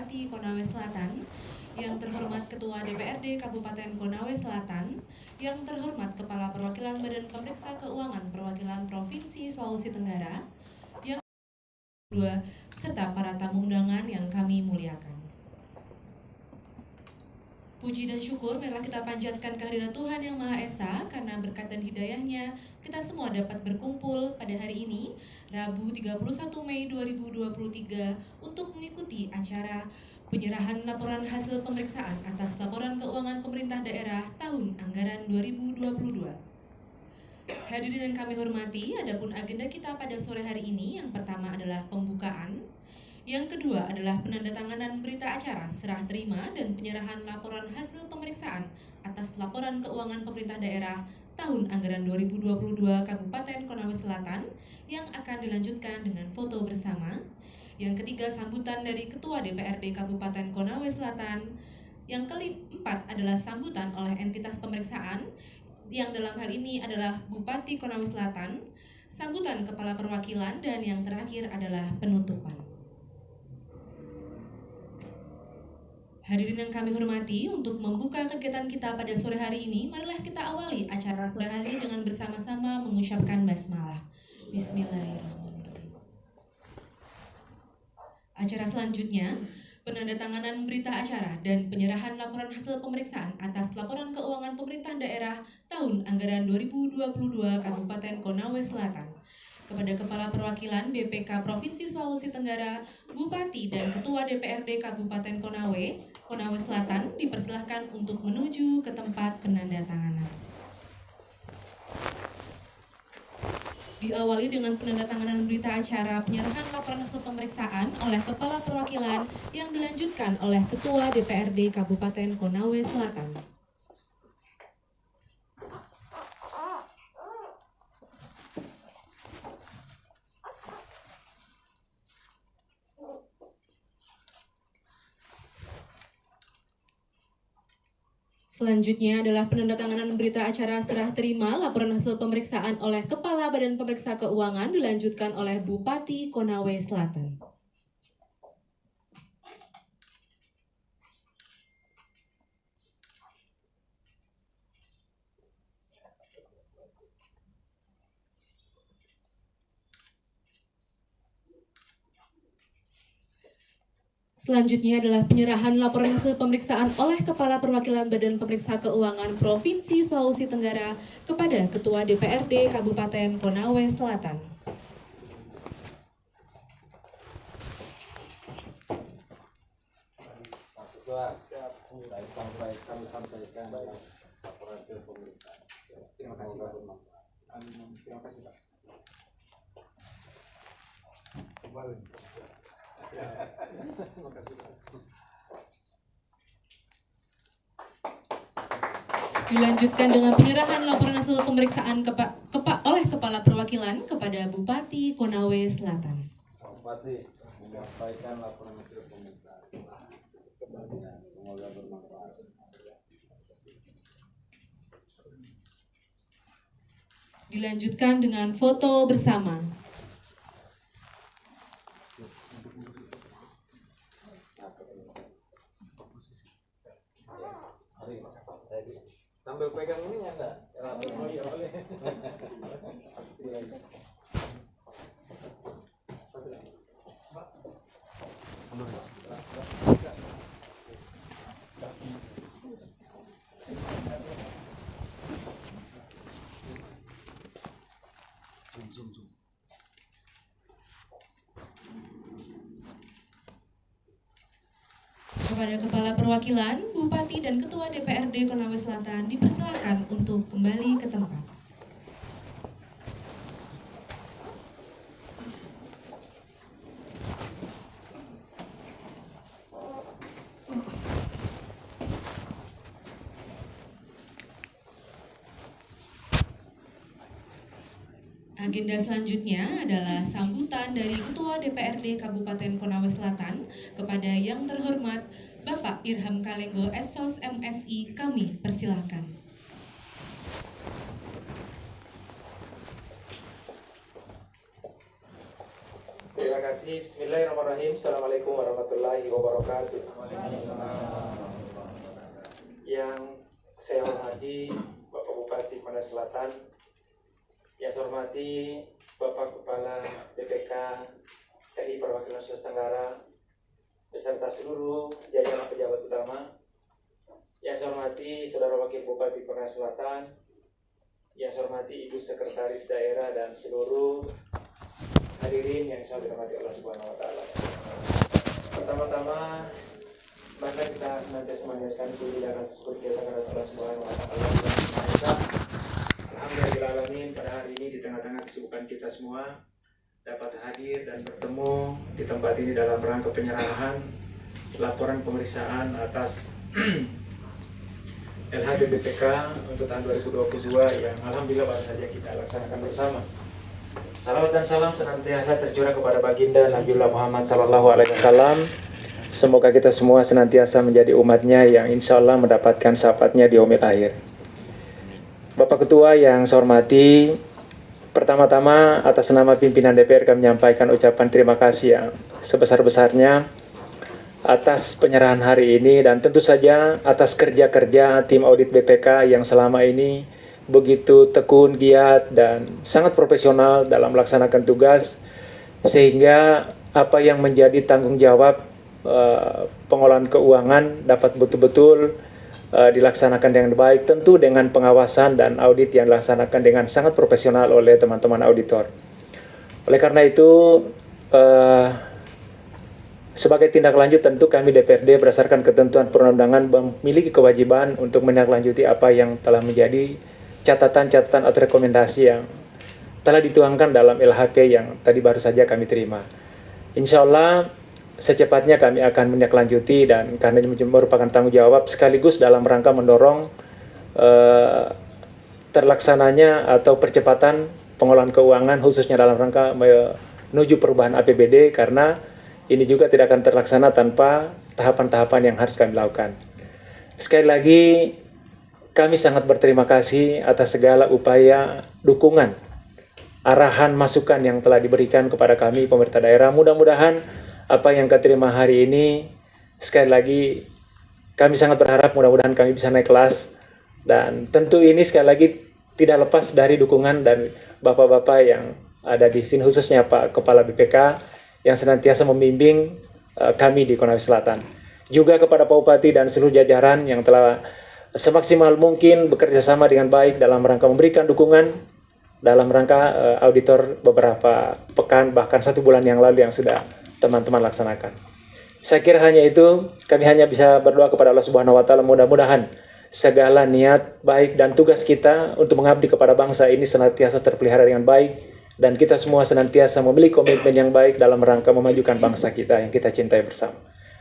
Bupati Konawe Selatan, yang terhormat Ketua DPRD Kabupaten Konawe Selatan, yang terhormat Kepala Perwakilan Badan Pemeriksa Keuangan Perwakilan Provinsi Sulawesi Tenggara, yang kedua, serta para tamu undangan yang kami muliakan. Puji dan syukur marilah kita panjatkan kehadirat Tuhan Yang Maha Esa, karena berkat dan hidayah-Nya kita semua dapat berkumpul pada hari ini, Rabu 31 Mei 2023, untuk mengikuti acara penyerahan laporan hasil pemeriksaan atas laporan keuangan pemerintah daerah tahun anggaran 2022. Hadirin yang kami hormati, adapun agenda kita pada sore hari ini, yang pertama adalah pembukaan, yang kedua adalah penandatanganan berita acara serah terima dan penyerahan laporan hasil pemeriksaan atas laporan keuangan pemerintah daerah tahun anggaran 2022 Kabupaten Konawe Selatan, yang akan dilanjutkan dengan foto bersama. Yang ketiga, sambutan dari Ketua DPRD Kabupaten Konawe Selatan. Yang keempat adalah sambutan oleh entitas pemeriksaan, yang dalam hal ini adalah Bupati Konawe Selatan, sambutan Kepala Perwakilan, dan yang terakhir adalah penutupan. Hadirin yang kami hormati, untuk membuka kegiatan kita pada sore hari ini, marilah kita awali acara sore hari ini dengan bersama-sama mengucapkan basmalah. Bismillahirrahmanirrahim. Acara selanjutnya, penandatanganan berita acara dan penyerahan laporan hasil pemeriksaan atas laporan keuangan pemerintah daerah tahun anggaran 2022 Kabupaten Konawe Selatan kepada Kepala Perwakilan BPK Provinsi Sulawesi Tenggara, Bupati dan Ketua DPRD Kabupaten Konawe Selatan dipersilahkan untuk menuju ke tempat penandatanganan. Diawali dengan penandatanganan berita acara penyerahan laporan hasil pemeriksaan oleh Kepala Perwakilan, yang dilanjutkan oleh Ketua DPRD Kabupaten Konawe Selatan. Selanjutnya adalah penandatanganan berita acara serah terima laporan hasil pemeriksaan oleh Kepala Badan Pemeriksa Keuangan, dilanjutkan oleh Bupati Konawe Selatan. Selanjutnya adalah penyerahan laporan hasil pemeriksaan oleh Kepala Perwakilan Badan Pemeriksa Keuangan Provinsi Sulawesi Tenggara kepada Ketua DPRD Kabupaten Konawe Selatan. Terima kasih Pak. Terima kasih Pak. Dilanjutkan dengan penyerahan laporan hasil pemeriksaan oleh Kepala Perwakilan kepada Bupati Konawe Selatan. Bupati menyampaikan laporan hasil pemeriksaan. Semoga bermanfaat. Dilanjutkan dengan foto bersama. Sambil pegang ininya enggak? Oh iya boleh. Zoom. Kepada Kepala Perwakilan, Bupati dan Ketua DPRD Konawe Selatan dipersilakan untuk kembali ke tempat. Agenda selanjutnya adalah sambutan dari Ketua DPRD Kabupaten Konawe Selatan kepada yang terhormat Bapak Irham Kalenggo Essos MSI, kami persilahkan. Terima Terima kasih. Bismillahirrahmanirrahim. Assalamualaikum warahmatullahi wabarakatuh. Yang saya hormati Bapak Bupati Pantai Selatan, yang saya hormati Bapak Kepala BPK RI Perwakilan Sulawesi Tenggara beserta seluruh jajaran pejabat utama, yang saya hormati Saudara Wakil Bupati Pantai Selatan, yang saya hormati Ibu Sekretaris Daerah dan seluruh hadirin yang saya hormati Allah Subhanahu wa taala. Pertama-tama mari kita senantiasa menyanyikan puji dan rasa syukur kita kepada Allah Subhanahu wa taala. Alhamdulillahirabbil pada hari ini di tengah-tengah kesibukan kita semua dapat hadir dan bertemu di tempat ini dalam rangka penyerahan laporan pemeriksaan atas LHD BPK untuk tahun 2022 yang alhamdulillah baru saja kita laksanakan bersama. Salawat dan salam senantiasa tercurah kepada baginda Nabiullah Muhammad SAW. Semoga kita semua senantiasa menjadi umatnya yang insya Allah mendapatkan syafaatnya di yaumil akhir. Bapak Ketua yang saya hormati, pertama-tama atas nama pimpinan DPR kami menyampaikan ucapan terima kasih yang sebesar-besarnya atas penyerahan hari ini dan tentu saja atas kerja-kerja tim audit BPK yang selama ini begitu tekun, giat, dan sangat profesional dalam melaksanakan tugas sehingga apa yang menjadi tanggung jawab pengolahan keuangan dapat betul-betul dilaksanakan dengan baik, tentu dengan pengawasan dan audit yang dilaksanakan dengan sangat profesional oleh teman-teman auditor. Oleh karena itu, sebagai tindak lanjut tentu kami DPRD berdasarkan ketentuan perundang-undangan memiliki kewajiban untuk menindaklanjuti apa yang telah menjadi catatan-catatan atau rekomendasi yang telah dituangkan dalam LHP yang tadi baru saja kami terima. Insya Allah secepatnya kami akan menindaklanjuti dan karena ini merupakan tanggung jawab sekaligus dalam rangka mendorong terlaksananya atau percepatan pengolahan keuangan khususnya dalam rangka menuju perubahan APBD karena ini juga tidak akan terlaksana tanpa tahapan-tahapan yang harus kami lakukan. Sekali lagi, kami sangat berterima kasih atas segala upaya, dukungan, arahan, masukan yang telah diberikan kepada kami pemerintah daerah. Mudah-mudahan apa yang kami terima hari ini, sekali lagi kami sangat berharap mudah-mudahan kami bisa naik kelas. Dan tentu ini sekali lagi tidak lepas dari dukungan dari bapak-bapak yang ada di sini, khususnya Pak Kepala BPK yang senantiasa membimbing kami di Konawe Selatan. Juga kepada Pak Bupati dan seluruh jajaran yang telah semaksimal mungkin bekerja sama dengan baik dalam rangka memberikan dukungan dalam rangka auditor beberapa pekan bahkan 1 bulan yang lalu yang sudah teman-teman laksanakan. Saya kira hanya itu, kami hanya bisa berdoa kepada Allah Subhanahu wa taala mudah-mudahan segala niat baik dan tugas kita untuk mengabdi kepada bangsa ini senantiasa terpelihara dengan baik dan kita semua senantiasa memiliki komitmen yang baik dalam rangka memajukan bangsa kita yang kita cintai bersama.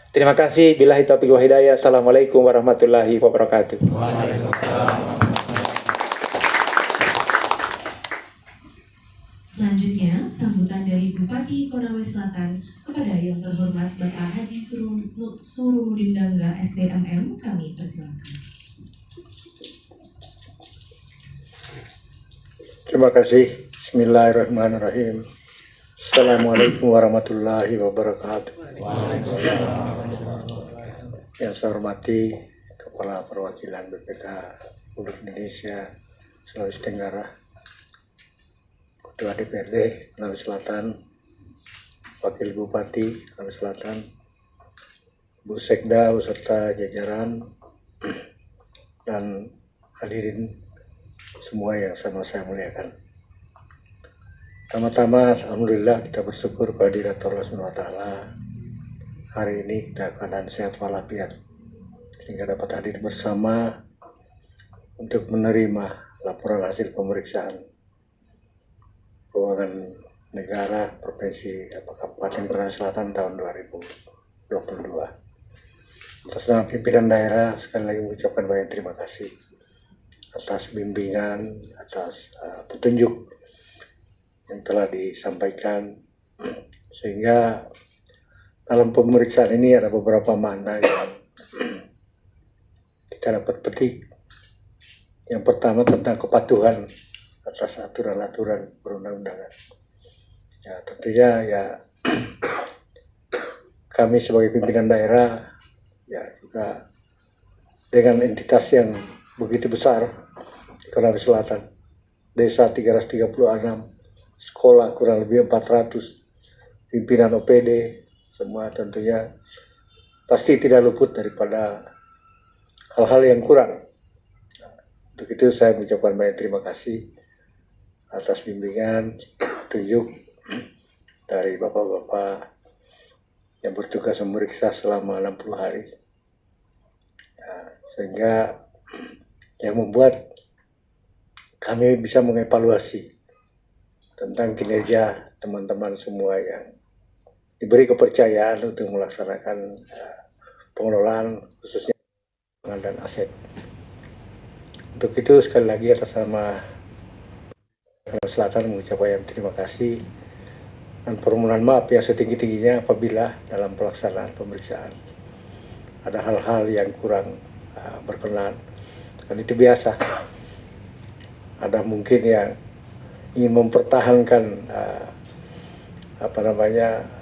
Terima kasih. Billahi taufiq wa hidayah. Assalamualaikum warahmatullahi wabarakatuh. Selanjutnya, sambutan dari Bupati Konawe Selatan kepada yang terhormat Bapak Haji Sururudin Dangga SDMM, kami persilakan. Terima kasih. Bismillahirrahmanirrahim. Assalamualaikum warahmatullahi wabarakatuh. Yang saya hormati Kepala Perwakilan BPK Republik Indonesia Sulawesi Tenggara, Ketua DPRD Konawe Selatan, Wakil Bupati Konawe Selatan, Bu Sekda beserta jajaran dan hadirin semua yang sama saya muliakan. Pertama-tama, alhamdulillah kita bersyukur kehadirat Allah Subhanahu wa taala. Hari ini kita keadaan sehat walafiat sehingga dapat hadir bersama untuk menerima laporan hasil pemeriksaan keuangan negara Provinsi Kabupaten Konawe Selatan tahun 2022. Atas nama pimpinan daerah sekali lagi mengucapkan banyak terima kasih atas bimbingan, atas petunjuk yang telah disampaikan sehingga dalam pemeriksaan ini ada beberapa makna yang kita dapat petik. Yang pertama tentang kepatuhan atas aturan-aturan perundang-undangan. Ya tentunya ya kami sebagai pimpinan daerah ya juga dengan entitas yang begitu besar di Konawe Selatan, desa 336, sekolah kurang lebih 400, pimpinan OPD, semua tentunya pasti tidak luput daripada hal-hal yang kurang. Untuk itu saya mengucapkan banyak terima kasih atas bimbingan, petunjuk dari bapak-bapak yang bertugas memeriksa selama 60 hari. Sehingga yang membuat kami bisa mengevaluasi tentang kinerja teman-teman semua yang diberi kepercayaan untuk melaksanakan pengelolaan khususnya pangan dan aset. Untuk itu sekali lagi atas nama Konawe Selatan mengucapkan terima kasih dan permohonan maaf yang setinggi-tingginya apabila dalam pelaksanaan pemeriksaan ada hal-hal yang kurang berkenan, dan itu biasa. Ada mungkin yang ingin mempertahankan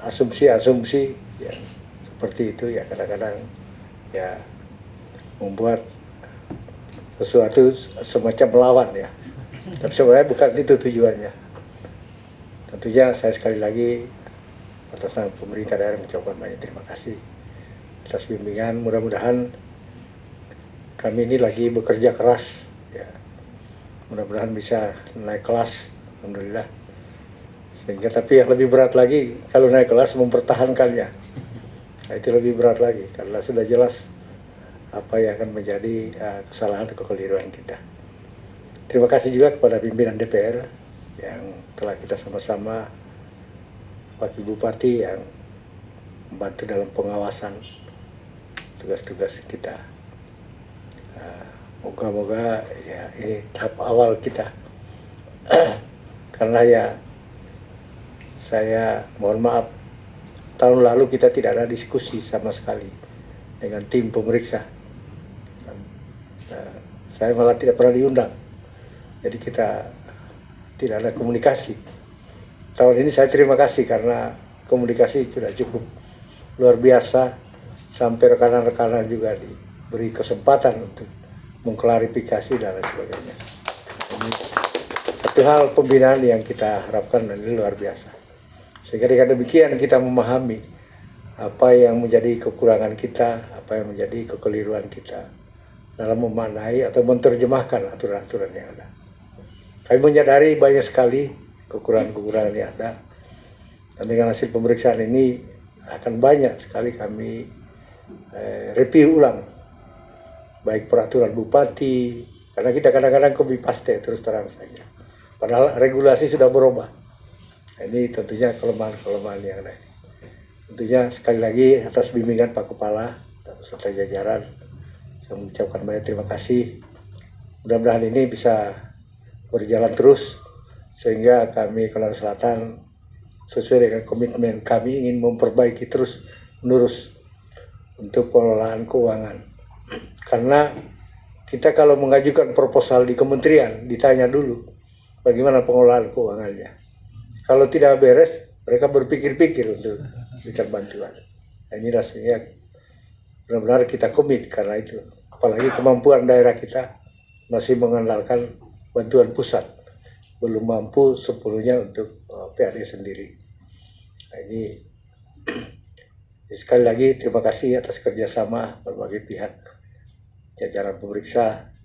asumsi-asumsi yang seperti itu ya, kadang-kadang ya membuat sesuatu semacam melawan ya. Tapi sebenarnya bukan itu tujuannya. Tentunya saya sekali lagi atas nama pemerintah daerah mengucapkan banyak terima kasih atas bimbingan. Mudah-mudahan kami ini lagi bekerja keras ya. Mudah-mudahan bisa naik kelas, alhamdulillah. Sehingga tapi yang lebih berat lagi kalau naik kelas mempertahankannya. Nah, itu lebih berat lagi karena sudah jelas apa yang akan menjadi kesalahan atau kekeliruan kita. Terima kasih juga kepada pimpinan DPR yang telah kita sama-sama, Wakil Bupati yang membantu dalam pengawasan tugas-tugas kita. Moga-moga ya ini tahap awal kita. Karena ya saya mohon maaf, tahun lalu kita tidak ada diskusi sama sekali dengan tim pemeriksa. Saya malah tidak pernah diundang. Jadi kita tidak ada komunikasi. Tahun ini saya terima kasih karena komunikasi sudah cukup luar biasa, sampai rekan-rekan juga diberi kesempatan untuk mengklarifikasi dan lain sebagainya. Ini satu hal pembinaan yang kita harapkan dan ini luar biasa. Sehingga dengan demikian kita memahami apa yang menjadi kekurangan kita, apa yang menjadi kekeliruan kita dalam memaknai atau menerjemahkan aturan-aturan yang ada. Kami menyadari banyak sekali kekurangan-kekurangan yang ada, dan dengan hasil pemeriksaan ini akan banyak sekali kami review ulang, baik peraturan bupati, karena kita kadang-kadang copy paste terus terang saja, padahal regulasi sudah berubah. Ini tentunya kelemahan-kelemahan yang ada. Tentunya sekali lagi atas bimbingan Pak Kepala dan beserta jajaran, saya mengucapkan banyak terima kasih. Mudah-mudahan ini bisa berjalan terus sehingga kami Konawe Selatan sesuai dengan komitmen kami ingin memperbaiki terus menerus untuk pengelolaan keuangan. Karena kita kalau mengajukan proposal di kementerian ditanya dulu bagaimana pengelolaan keuangannya. Kalau tidak beres mereka berpikir-pikir untuk berikan bantuan. Nah, ini rasanya benar-benar kita komit karena itu. Apalagi kemampuan daerah kita masih mengandalkan bantuan pusat, belum mampu sepenuhnya untuk PAD sendiri. Nah, ini sekali lagi terima kasih atas kerjasama berbagai pihak, jajaran pemeriksa,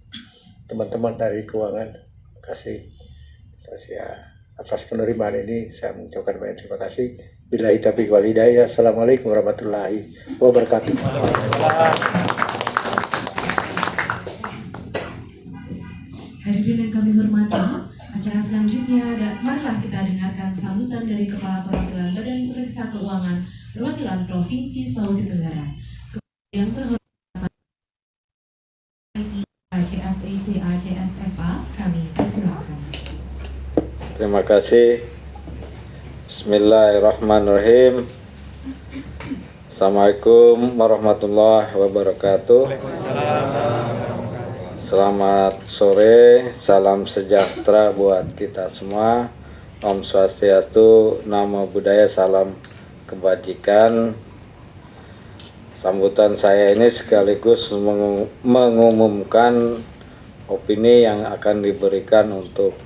teman-teman dari keuangan. Terima kasih atas penerimaan ini. Saya mengucapkan banyak terima kasih. Billahi taufiq wal hidayah. Assalamualaikum warahmatullahi wabarakatuh. Hadirin yang kami hormati, acara selanjutnya marilah kita dengarkan sambutan dari Kepala Perwakilan Badan Pemeriksa Keuangan Perwakilan Provinsi Sulawesi Tenggara. Yang terhormat ACSFA, kami persilakan. Terima kasih. Bismillahirrahmanirrahim. Assalamualaikum warahmatullahi wabarakatuh. Selamat sore, salam sejahtera buat kita semua. Om Swastiastu, Namo Buddhaya, salam kebajikan, sambutan saya ini sekaligus mengumumkan opini yang akan diberikan untuk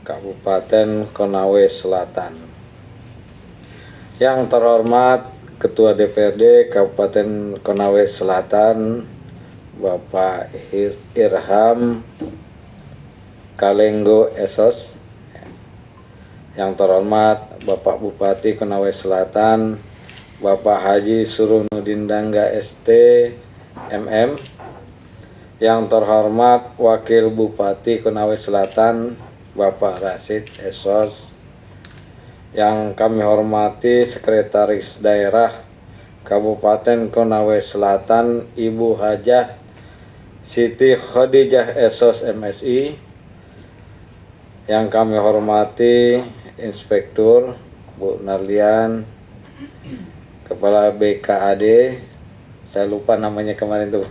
Kabupaten Konawe Selatan. Yang terhormat Ketua DPRD Kabupaten Konawe Selatan, Bapak Irham Kalenggo Esos. Yang terhormat Bapak Bupati Konawe Selatan, Bapak Haji Surunudin Dangga ST MM. Yang terhormat Wakil Bupati Konawe Selatan, Bapak Rasid Esos. Yang kami hormati Sekretaris Daerah Kabupaten Konawe Selatan, Ibu Hajah Siti Khadijah Esos MSI. Yang kami hormati Inspektur Bu Narlian, Kepala BKAD, saya lupa namanya kemarin tuh.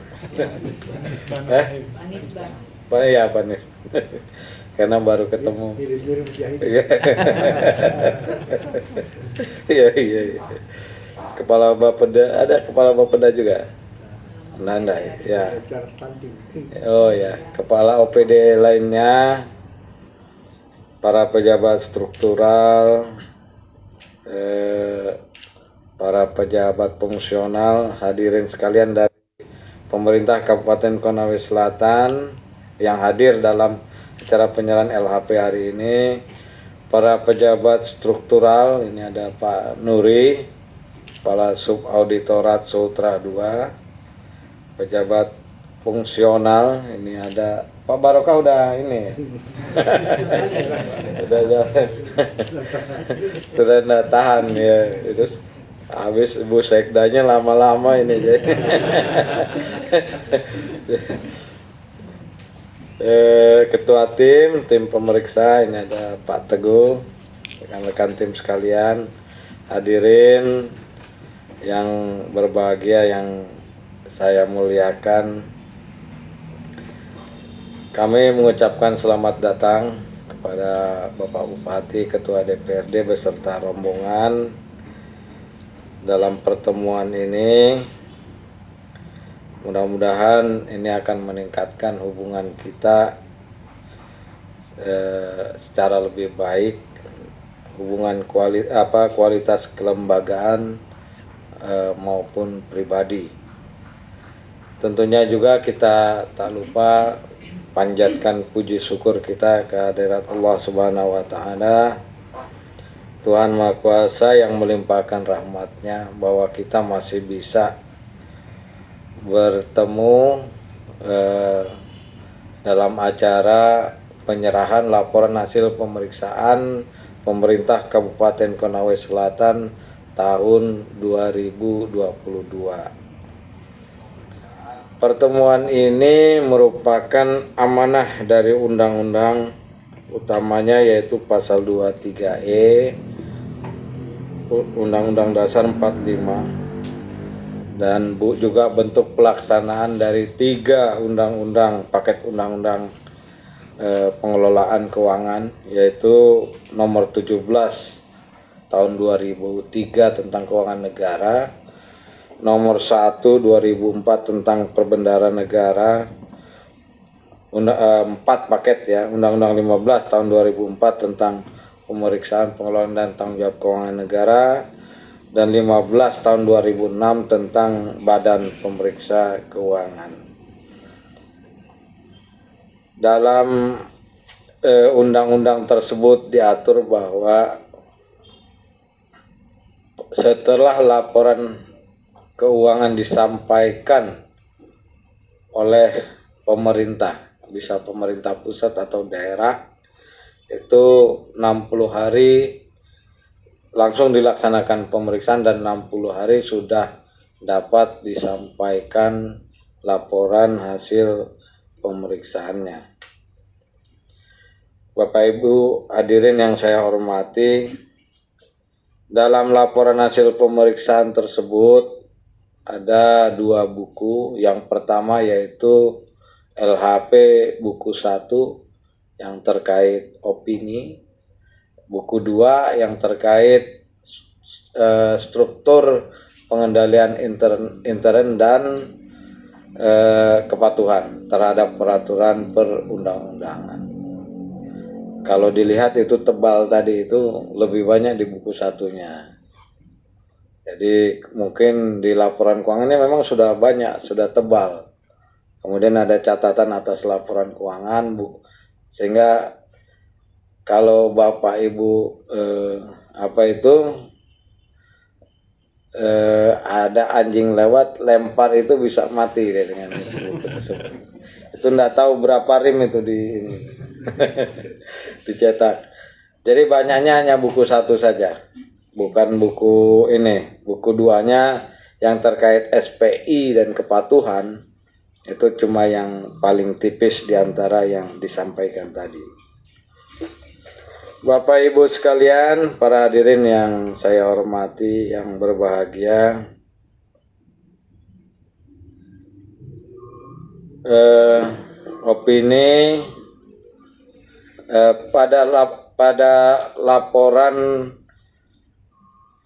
Panis. Karena baru ketemu. Iya. Kepala Bapeda, ada Kepala Bapeda juga. Nanda, ya. Oh ya, Kepala OPD lainnya, para pejabat struktural, para pejabat fungsional, hadirin sekalian dari pemerintah Kabupaten Konawe Selatan yang hadir dalam acara penyerahan LHP hari ini, para pejabat struktural, ini ada Pak Nuri, Kepala Subauditorat Sultra II, pejabat fungsional, ini ada Pak Barokah udah ini, sudah nggak tahan ya, terus habis Ibu Sekdanya lama-lama ini Ketua tim pemeriksa, ini ada Pak Teguh, rekan-rekan tim sekalian, hadirin yang berbahagia yang saya muliakan. Kami mengucapkan selamat datang kepada Bapak Bupati, Ketua DPRD beserta rombongan dalam pertemuan ini. Mudah-mudahan ini akan meningkatkan hubungan kita secara lebih baik, hubungan kualitas kelembagaan maupun pribadi. Tentunya juga kita tak lupa panjatkan puji syukur kita kehadirat Allah Subhanahu wa Ta'ala, Tuhan Maha Kuasa yang melimpahkan rahmatnya bahwa kita masih bisa bertemu dalam acara penyerahan laporan hasil pemeriksaan pemerintah Kabupaten Konawe Selatan tahun 2022. Pertemuan ini merupakan amanah dari undang-undang utamanya, yaitu pasal 23E Undang-Undang Dasar 45, dan juga bentuk pelaksanaan dari 3 undang-undang, paket undang-undang pengelolaan keuangan, yaitu nomor 17 tahun 2003 tentang keuangan negara, nomor 1 2004 tentang perbendaharaan negara, 4 paket ya, Undang-Undang 15 tahun 2004 tentang pemeriksaan, pengelolaan dan tanggung jawab keuangan negara, dan 15 tahun 2006 tentang Badan Pemeriksa Keuangan. Dalam undang-undang tersebut diatur bahwa setelah laporan keuangan disampaikan oleh pemerintah, bisa pemerintah pusat atau daerah, itu 60 hari langsung dilaksanakan pemeriksaan dan 60 hari sudah dapat disampaikan laporan hasil pemeriksaannya. Bapak Ibu hadirin yang saya hormati, dalam laporan hasil pemeriksaan tersebut ada 2 buku. Yang pertama yaitu LHP buku 1 yang terkait opini, buku 2 yang terkait struktur pengendalian intern dan kepatuhan terhadap peraturan perundang-undangan. Kalau dilihat itu tebal tadi, itu lebih banyak di buku satunya. Jadi mungkin di laporan keuangannya memang sudah banyak, sudah tebal. Kemudian ada catatan atas laporan keuangan, Bu. Sehingga kalau Bapak Ibu ada anjing lewat, lempar itu bisa mati deh dengan buku tersebut. Itu enggak tahu berapa rim itu di ini. Dicetak. Jadi banyaknya hanya buku satu saja, bukan buku ini. Buku duanya yang terkait SPI dan kepatuhan itu cuma yang paling tipis di antara yang disampaikan tadi. Bapak Ibu sekalian, para hadirin yang saya hormati, yang berbahagia, opini pada laporan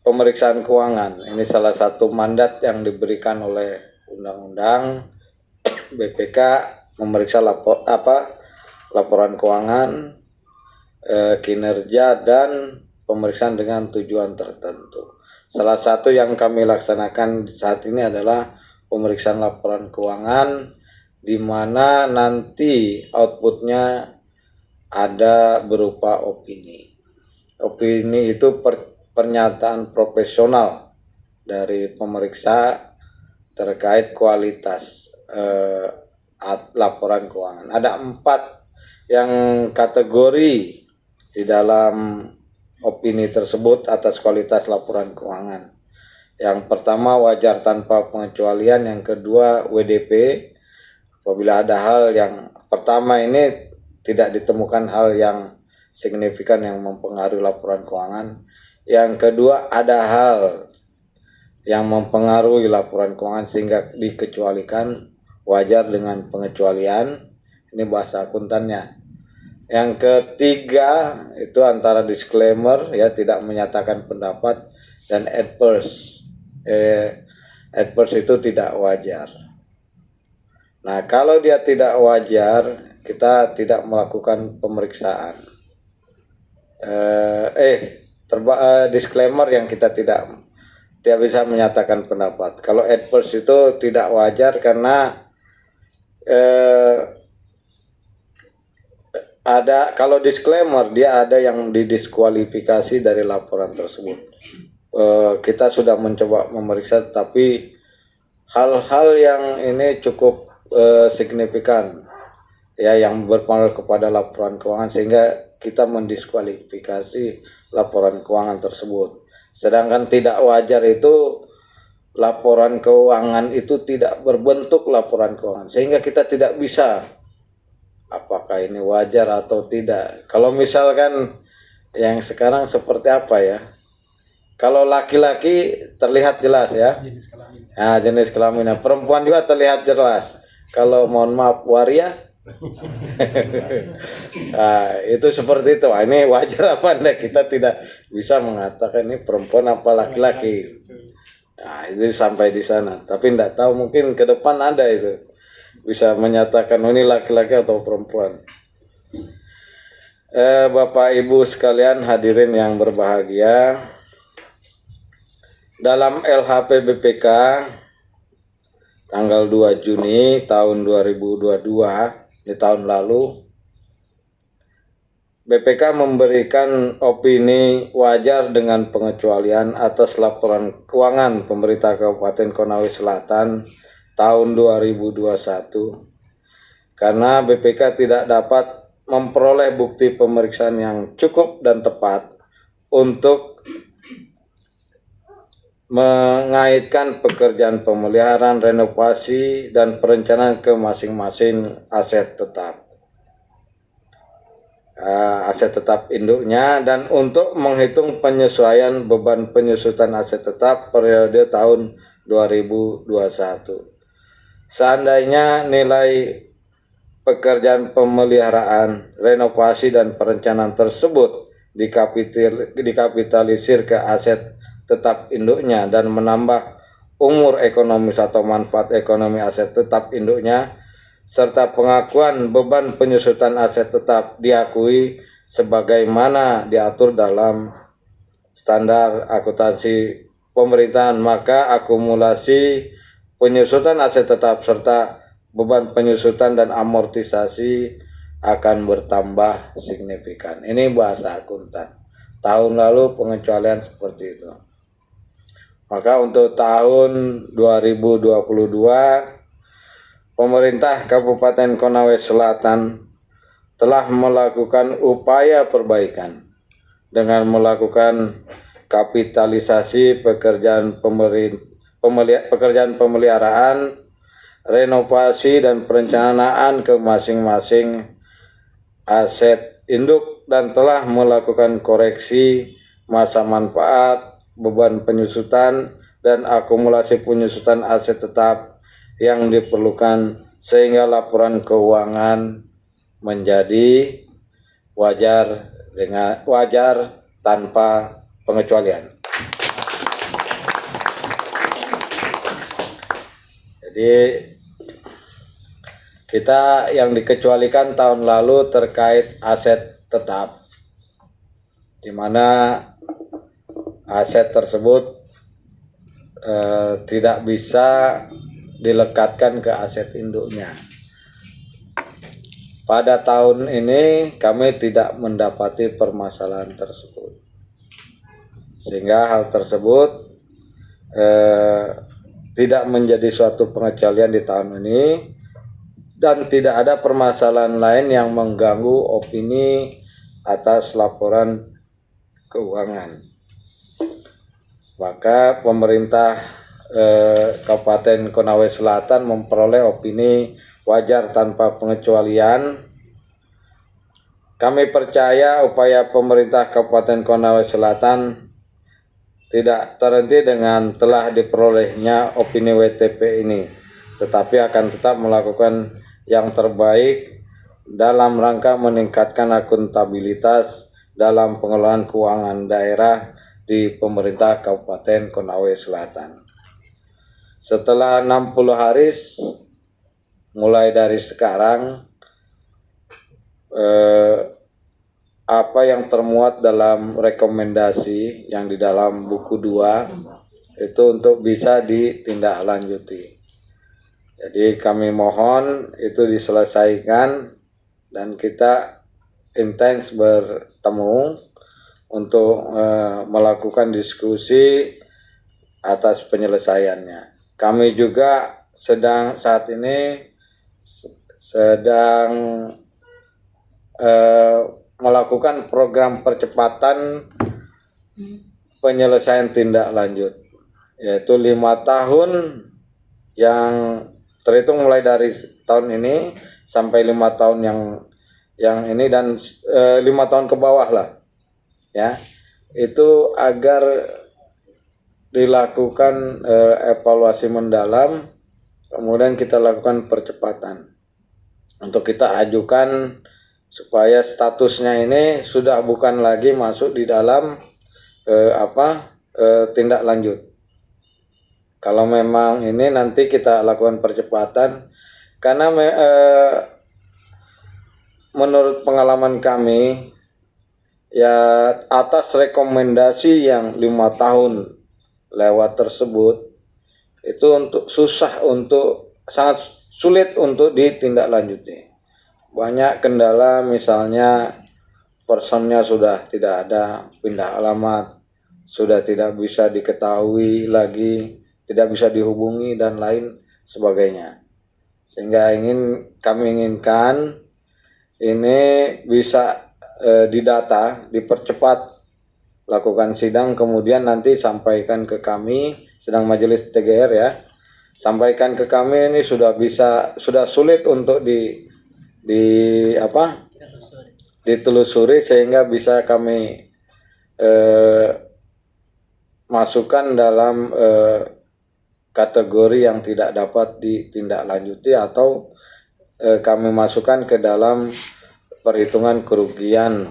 pemeriksaan keuangan, ini salah satu mandat yang diberikan oleh undang-undang. BPK memeriksa laporan keuangan, kinerja dan pemeriksaan dengan tujuan tertentu. Salah satu yang kami laksanakan saat ini adalah pemeriksaan laporan keuangan, di mana nanti outputnya ada berupa opini. Opini itu pernyataan profesional dari pemeriksa terkait kualitas laporan keuangan. Ada 4 yang kategori di dalam opini tersebut atas kualitas laporan keuangan. Yang pertama, wajar tanpa pengecualian. Yang kedua, WDP. Apabila ada hal yang pertama ini tidak ditemukan hal yang signifikan yang mempengaruhi laporan keuangan. Yang kedua, ada hal yang mempengaruhi laporan keuangan sehingga dikecualikan, wajar dengan pengecualian. Ini bahasa akuntannya. Yang ketiga itu antara disclaimer, ya, tidak menyatakan pendapat, dan adverse. Adverse itu tidak wajar. Nah, kalau dia tidak wajar, kita tidak melakukan pemeriksaan. Disclaimer yang kita tidak bisa menyatakan pendapat. Kalau adverse itu tidak wajar karena kalau disclaimer dia ada yang didiskualifikasi dari laporan tersebut. Kita sudah mencoba memeriksa, tapi hal-hal yang ini cukup signifikan, ya, yang berpengaruh kepada laporan keuangan sehingga kita mendiskualifikasi laporan keuangan tersebut. Sedangkan tidak wajar itu laporan keuangan itu tidak berbentuk laporan keuangan, sehingga kita tidak bisa apakah ini wajar atau tidak. Kalau misalkan yang sekarang seperti apa ya, kalau laki-laki terlihat jelas, ya, jenis kelaminnya. Perempuan juga terlihat jelas. Kalau mohon maaf waria, nah, itu seperti itu. Ini wajar apa enggak, kita tidak bisa mengatakan ini perempuan apa laki-laki. Nah, itu sampai di sana. Tapi enggak tahu, mungkin ke depan ada itu, bisa menyatakan ini laki-laki atau perempuan. Bapak Ibu sekalian hadirin yang berbahagia, dalam LHP BPK tanggal 2 Juni tahun 2022, di tahun lalu, BPK memberikan opini wajar dengan pengecualian atas laporan keuangan pemerintah Kabupaten Konawe Selatan tahun 2021 karena BPK tidak dapat memperoleh bukti pemeriksaan yang cukup dan tepat untuk mengaitkan pekerjaan pemeliharaan, renovasi, dan perencanaan ke masing-masing aset tetap induknya, dan untuk menghitung penyesuaian beban penyusutan aset tetap periode tahun 2021. Seandainya nilai pekerjaan pemeliharaan, renovasi, dan perencanaan tersebut dikapitalisir ke aset tetap induknya dan menambah umur ekonomis atau manfaat ekonomi aset tetap induknya, serta pengakuan beban penyusutan aset tetap diakui sebagaimana diatur dalam standar akuntansi pemerintahan, maka akumulasi penyusutan aset tetap serta beban penyusutan dan amortisasi akan bertambah signifikan. Ini bahasa akuntan. Tahun lalu pengecualian seperti itu. Maka untuk tahun 2022 pemerintah Kabupaten Konawe Selatan telah melakukan upaya perbaikan dengan melakukan kapitalisasi pekerjaan pemeliharaan, renovasi dan perencanaan ke masing-masing aset induk dan telah melakukan koreksi masa manfaat, beban penyusutan dan akumulasi penyusutan aset tetap yang diperlukan sehingga laporan keuangan menjadi wajar tanpa pengecualian. Jadi kita yang dikecualikan tahun lalu terkait aset tetap, di mana aset tersebut tidak bisa dilekatkan ke aset induknya. Pada tahun ini kami tidak mendapati permasalahan tersebut, sehingga hal tersebut tidak menjadi suatu pengecualian di tahun ini dan tidak ada permasalahan lain yang mengganggu opini atas laporan keuangan. Maka pemerintah Kabupaten Konawe Selatan memperoleh opini wajar tanpa pengecualian. Kami percaya upaya pemerintah Kabupaten Konawe Selatan tidak terhenti dengan telah diperolehnya opini WTP ini, tetapi akan tetap melakukan yang terbaik dalam rangka meningkatkan akuntabilitas dalam pengelolaan keuangan daerah di pemerintah Kabupaten Konawe Selatan. Setelah 60 hari mulai dari sekarang, apa yang termuat dalam rekomendasi yang di dalam buku 2 itu untuk bisa ditindaklanjuti. Jadi kami mohon itu diselesaikan dan kita intens bertemu untuk melakukan diskusi atas penyelesaiannya. Kami juga saat ini sedang melakukan program percepatan penyelesaian tindak lanjut, yaitu 5 tahun yang terhitung mulai dari tahun ini sampai 5 tahun yang ini dan 5 tahun ke bawah lah, ya, itu agar dilakukan evaluasi mendalam, kemudian kita lakukan percepatan untuk kita ajukan supaya statusnya ini sudah bukan lagi masuk di dalam tindak lanjut. Kalau memang ini nanti kita lakukan percepatan karena menurut pengalaman kami ya, atas rekomendasi yang 5 tahun lewat tersebut itu sangat sulit untuk ditindaklanjuti. Banyak kendala, misalnya personnya sudah tidak ada, pindah alamat, sudah tidak bisa diketahui lagi, tidak bisa dihubungi dan lain sebagainya. Sehingga kami inginkan ini bisa didata, dipercepat, lakukan sidang, kemudian nanti sampaikan ke kami, sedang majelis TGR ya, sampaikan ke kami. Ini sudah sulit untuk ditelusuri sehingga bisa kami masukkan dalam kategori yang tidak dapat ditindaklanjuti atau kami masukkan ke dalam perhitungan kerugian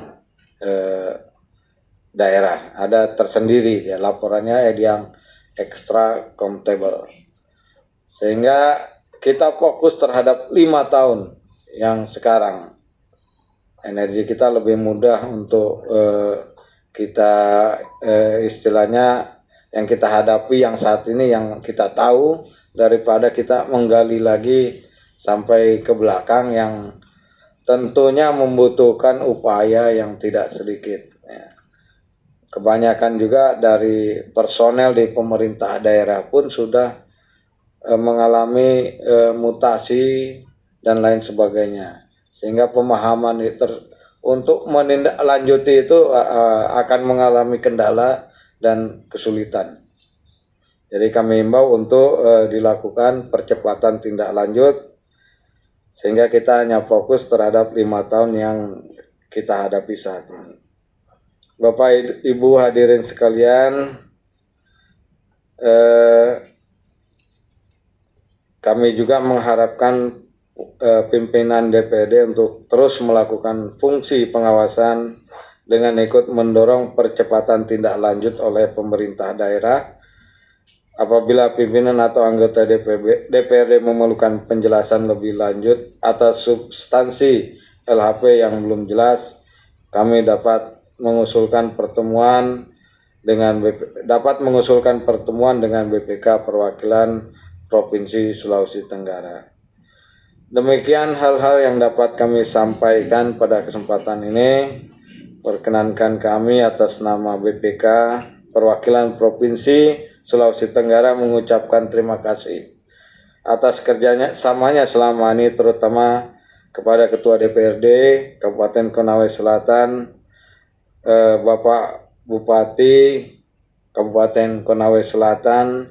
daerah. Ada tersendiri ya, laporannya yang extra accountable. Sehingga kita fokus terhadap 5 tahun yang sekarang. Energi kita lebih mudah untuk kita istilahnya yang kita hadapi yang saat ini yang kita tahu daripada kita menggali lagi sampai ke belakang yang tentunya membutuhkan upaya yang tidak sedikit. Kebanyakan juga dari personel di pemerintah daerah pun sudah mengalami mutasi dan lain sebagainya, sehingga pemahaman untuk menindaklanjuti itu akan mengalami kendala dan kesulitan. Jadi kami himbau untuk dilakukan percepatan tindak lanjut sehingga kita hanya fokus terhadap 5 tahun yang kita hadapi saat ini. Bapak Ibu hadirin sekalian, kami juga mengharapkan pimpinan DPRD untuk terus melakukan fungsi pengawasan dengan ikut mendorong percepatan tindak lanjut oleh pemerintah daerah. Apabila pimpinan atau anggota DPRD memerlukan penjelasan lebih lanjut atas substansi LHP yang belum jelas, kami dapat mengusulkan pertemuan dengan BPK Perwakilan Provinsi Sulawesi Tenggara. Demikian hal-hal yang dapat kami sampaikan pada kesempatan ini. Perkenankan kami atas nama BPK Perwakilan Provinsi Sulawesi Tenggara mengucapkan terima kasih atas kerjanya samanya selama ini, terutama kepada Ketua DPRD Kabupaten Konawe Selatan, Bapak Bupati Kabupaten Konawe Selatan,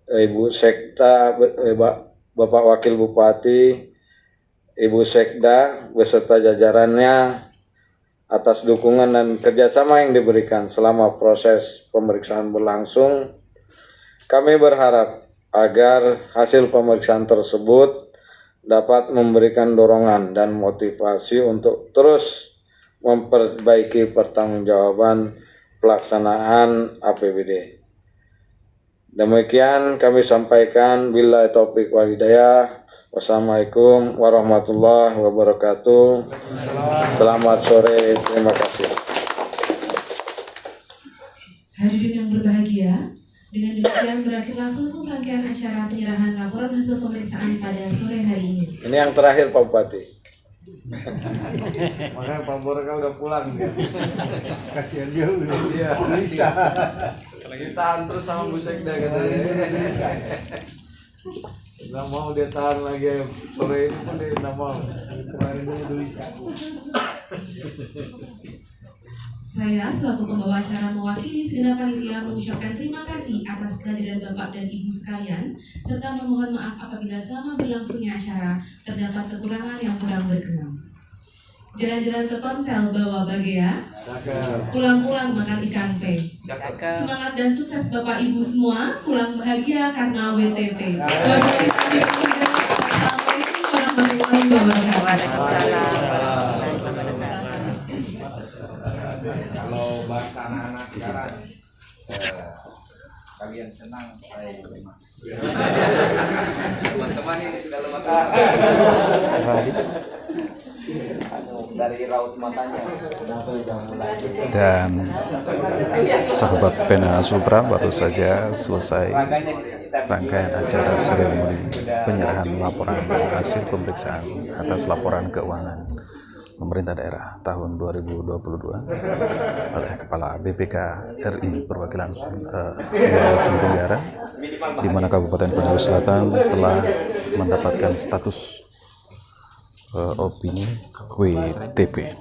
Ibu Sekda, Bapak Wakil Bupati, Ibu Sekda beserta jajarannya atas dukungan dan kerjasama yang diberikan selama proses pemeriksaan berlangsung. Kami berharap agar hasil pemeriksaan tersebut dapat memberikan dorongan dan motivasi untuk terus memperbaiki pertanggungjawaban pelaksanaan APBD. Demikian kami sampaikan. Billahi taufiq wal hidayah. Wassalamualaikum warahmatullahi wabarakatuh. Selamat sore. Terima kasih. Hadirin yang berbahagia, dengan demikian berakhirlah seluruh rangkaian acara penyerahan laporan hasil pemeriksaan pada sore hari ini. Ini yang terakhir Pak Bupati. Makanya Pak Borka udah pulang dia. Kasihan dia udah. Iya, bisa. Lagi tahan terus sama Bu Sekda katanya. Nggak mau dia tahan lagi sore ini pun dia nggak mau. Kemarin dia udah bisa. Saya selaku pembawa acara mewakili segenap panitia mengucapkan terima kasih atas kehadiran Bapak dan Ibu sekalian, serta memohon maaf apabila selama berlangsungnya acara terdapat kekurangan yang kurang berkenan. Jalan-jalan ke Ponsel bawa Bagea, pulang-pulang makan ikan pe. Semangat dan sukses Bapak Ibu semua, pulang bahagia karena WTP. Assalamualaikum warahmatullahi wabarakatuh. Kalau bahasa anak-anak sekarang kalian senang, saya lemas. Teman-teman ini sudah lemas. Dari raut matanya dan sahabat Pena Sultra, baru saja selesai rangkaian acara seremoni penyerahan laporan hasil pemeriksaan atas laporan keuangan pemerintah daerah tahun 2022 oleh Kepala BPK RI Perwakilan Sulawesi Tenggara, di mana Kabupaten Konawe Selatan telah mendapatkan status opini WTP.